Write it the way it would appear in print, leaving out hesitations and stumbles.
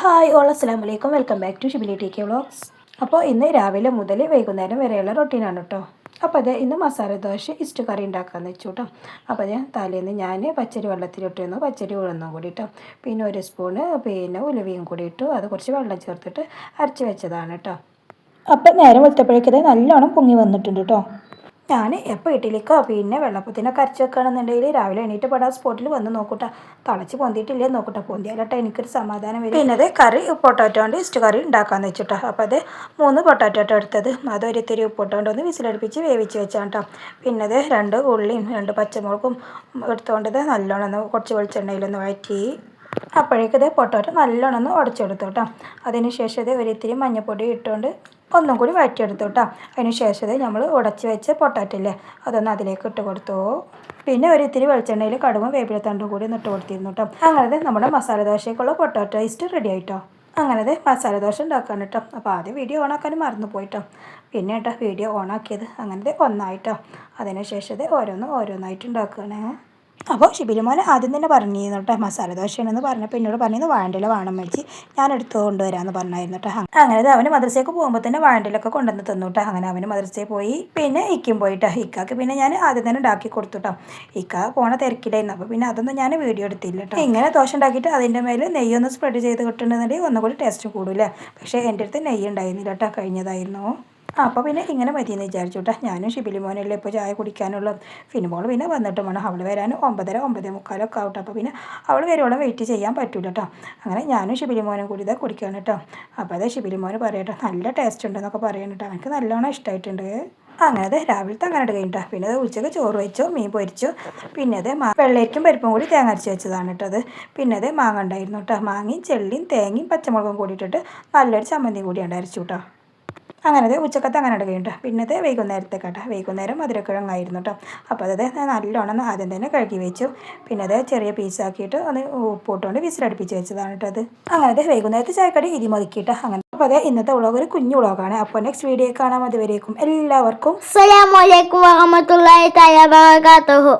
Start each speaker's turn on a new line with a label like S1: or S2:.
S1: Hi all അസ്സലാമു അലൈക്കും, welcome back to Shibili T K vlogs. അപ്പോൾ ഇന്ന് രാവിലെ മുതൽ വൈകുന്നേരം വരെയുള്ള റൊട്ടീനാണ് കേട്ടോ. അപ്പോൾ അത് ഇന്ന് മസാല ദോശ ഇസ്റ്റ് കറി ഉണ്ടാക്കാമെന്ന് വെച്ചു കേട്ടോ. അപ്പോൾ അത് തലേന്ന് ഞാൻ പച്ചരി വെള്ളത്തിലിട്ടിരുന്നു, പച്ചരി ഉഴുന്നും കൂടി ഇട്ടോ, പിന്നെ ഒരു സ്പൂണ് ഉലുവയും കൂടി ഇട്ടു, അത് കുറച്ച് വെള്ളം ചേർത്തിട്ട് അരച്ച് വെച്ചതാണ് കേട്ടോ. അപ്പം നേരം വെളുത്തപ്പോഴേക്കത് നല്ലോണം പൊങ്ങി വന്നിട്ടുണ്ട് കേട്ടോ. ഞാൻ എപ്പോൾ ഇഡ്ഡലിക്കോ പിന്നെ വെള്ളപ്പത്തിനൊക്കെ അരച്ച് വെക്കുകയാണെന്നുണ്ടെങ്കിൽ രാവിലെ എണീറ്റ് പെടാൻ സ്പോട്ടിൽ വന്ന് നോക്കൂട്ടാ, തിളച്ച് പൊന്തിയിട്ടില്ലേ നോക്കൂട്ടാ, പൊന്തിയാലട്ടെ എനിക്കൊരു സമാധാനം വരും. പിന്നെ അത് കറി പൊട്ടാറ്റോ കൊണ്ട് ഇസ്റ്റ് കറി ഉണ്ടാക്കാമെന്ന് വെച്ചിട്ടോ. അപ്പോൾ അത് 3 പൊട്ടാറ്റോ എടുത്തത്, അതൊരിത്തിരി ഉപ്പിട്ടുകൊണ്ട് ഒന്ന് വിസിലടുപ്പിച്ച് വേവിച്ച് വെച്ചാണ് കേട്ടോ. പിന്നെ അത് 2 ഉള്ളിയും 2 പച്ചമുളകും എടുത്തുകൊണ്ടത് നല്ലോണം ഒന്ന് കുറച്ച് വെളിച്ചെണ്ണയിലൊന്ന് വഴറ്റി അപ്പോഴേക്കത് പൊട്ടാറ്റോ നല്ലോണം ഒന്ന് ഉടച്ചെടുത്തു കേട്ടോ. അതിന് ശേഷം അത് ഒരിത്തിരി മഞ്ഞൾപ്പൊടി ഇട്ടുകൊണ്ട് ഒന്നും കൂടി വഴറ്റിയെടുത്തു കേട്ടോ. അതിന് ശേഷം നമ്മൾ ഉടച്ച് വെച്ച് പൊട്ടാറ്റോ ഇല്ലേ, അതൊന്ന് അതിലേക്ക് ഇട്ട് കൊടുത്തു. പിന്നെ ഒരിത്തിരി വെളിച്ചെണ്ണയിൽ കടുകും വേപ്പിലത്തണ്ടും കൂടി ഒന്ന് ഇട്ട് കൊടുത്തിരുന്നു കേട്ടോ. അങ്ങനെ നമ്മുടെ മസാല ദോശയ്ക്കുള്ള പൊട്ടാറ്റോ ഈസ്റ്റ് റെഡി ആയിട്ടോ. അങ്ങനെ മസാല ദോശ ഉണ്ടാക്കാൻ കേട്ടോ. അപ്പോൾ ആദ്യം വീഡിയോ ഓണാക്കാനും മറന്നു പോയിട്ടോ, പിന്നെ കേട്ടോ വീഡിയോ ഓണാക്കിയത്. അങ്ങനെ ഒന്നായിട്ടോ. അതിന് ശേഷം ഓരോന്നായിട്ട് ഉണ്ടാക്കുകയാണ്. അപ്പോൾ ഷിബിലി മോനെ ആദ്യം തന്നെ പറഞ്ഞിരുന്നു കേട്ടോ, മസാല ദോശയാണെന്ന് പറഞ്ഞപ്പോൾ എന്നോട് പറഞ്ഞത് വാഴണ്ടില വേണം വെച്ച് ഞാൻ എടുത്തു കൊണ്ടുവരാമെന്ന് പറഞ്ഞായിരുന്നു കേട്ടോ. അങ്ങനെ അവന് മദ്രസയ്ക്ക് പോകുമ്പോൾ തന്നെ വാഴണ്ടിലൊക്കെ കൊണ്ടുവന്ന് തന്നു കേട്ടോ. അങ്ങനെ അവന് മദ്രസയിൽ പോയി, പിന്നെ ഇക്കും പോയിട്ടോ. ഇക്കാക്ക് പിന്നെ ഞാൻ ആദ്യം തന്നെ ഉണ്ടാക്കി കൊടുത്തു കേട്ടോ. ഇക്ക പോണ തിരക്കിലായിരുന്നു, അപ്പോൾ പിന്നെ അതൊന്നും ഞാൻ വീഡിയോ എടുത്തില്ല കേട്ടോ. ഇങ്ങനെ ദോശ ഉണ്ടാക്കിയിട്ട് അതിൻ്റെ മേലെ നെയ്യൊന്ന് സ്പ്രെഡ് ചെയ്ത് കിട്ടുന്നുണ്ടെങ്കിൽ ഒന്നുകൂടി ടേസ്റ്റ് കൂടില്ല. പക്ഷേ എൻ്റെ അടുത്ത് നെയ്യ് ഉണ്ടായിരുന്നില്ല കേട്ടോ, കഴിഞ്ഞതായിരുന്നു. അപ്പോൾ പിന്നെ ഇങ്ങനെ മതിയെന്ന് വിചാരിച്ചു കേട്ടോ. ഞാനും ഷിബിലി മോനല്ലേ ഇപ്പോൾ ചായ കുടിക്കാനുള്ള. ഫിനിമോൾ പിന്നെ വന്നിട്ട് വേണം, അവൾ വരാൻ 9:30 9:45 ആവട്ടെ. അപ്പോൾ പിന്നെ അവൾ വരുവോളം വെയിറ്റ് ചെയ്യാൻ പറ്റില്ല കേട്ടോ. അങ്ങനെ ഞാനും ഷിബിലി മോനും കൂടി ഇതാ കുടിക്കുകയാണ് കേട്ടോ. അപ്പോൾ അത് ഷിബിലി മോന് പറയട്ടോ, നല്ല ടേസ്റ്റ് ഉണ്ടെന്നൊക്കെ പറയണം കേട്ടോ. എനിക്ക് നല്ലോണം ഇഷ്ടമായിട്ടുണ്ട്. അങ്ങനെ രാവിലത്തെ അങ്ങനെ കഴിഞ്ഞിട്ടോ. പിന്നെ അത് ഉച്ചയ്ക്ക് ചോറ് വെച്ചു, മീൻ പൊരിച്ചു, പിന്നെ അത് വെള്ളരിക്കും പരിപ്പും കൂടി തേങ്ങ അരച്ച് വെച്ചതാണ് കേട്ടോ. അത് പിന്നെ അത് മാങ്ങ ഉണ്ടായിരുന്നു കേട്ടോ. മാങ്ങയും ചെള്ളിയും തേങ്ങയും പച്ചമുളകും കൂടി ഇട്ടിട്ട് നല്ലൊരു ചമ്മന്തിയും കൂടി അരച്ചു കേട്ടോ. അങ്ങനെ ഉച്ചക്കത്തെ അങ്ങനെ കഴിഞ്ഞിട്ടോ. പിന്നെ വൈകുന്നേരത്തേക്കാട്ടോ. വൈകുന്നേരം മധുരക്കിഴങ്ങായിരുന്നു കേട്ടോ. അപ്പോൾ അത് നല്ലോണം ആദ്യം തന്നെ കഴുകി വെച്ചു, പിന്നെ അത് ചെറിയ പീസാക്കിയിട്ട് ഒന്ന് ഉപ്പിട്ടുകൊണ്ട് വിസിലടുപ്പിച്ച് വെച്ചതാണ് കേട്ടോ. അത് അങ്ങനെ വൈകുന്നേരത്തെ ചായക്കടി ഇരി മതിക്കിട്ടോ. അങ്ങനെ അപ്പോൾ ഇന്നത്തെ വ്ളോഗ് ഒരു കുഞ്ഞു വ്ളോഗാണ്. അപ്പോൾ നെക്സ്റ്റ് വീഡിയോ കാണാൻ അതുവരേക്കും എല്ലാവർക്കും
S2: അസ്സലാമു അലൈക്കും വറഹ്മത്തുള്ളാഹി തആല വബറകാതുഹു.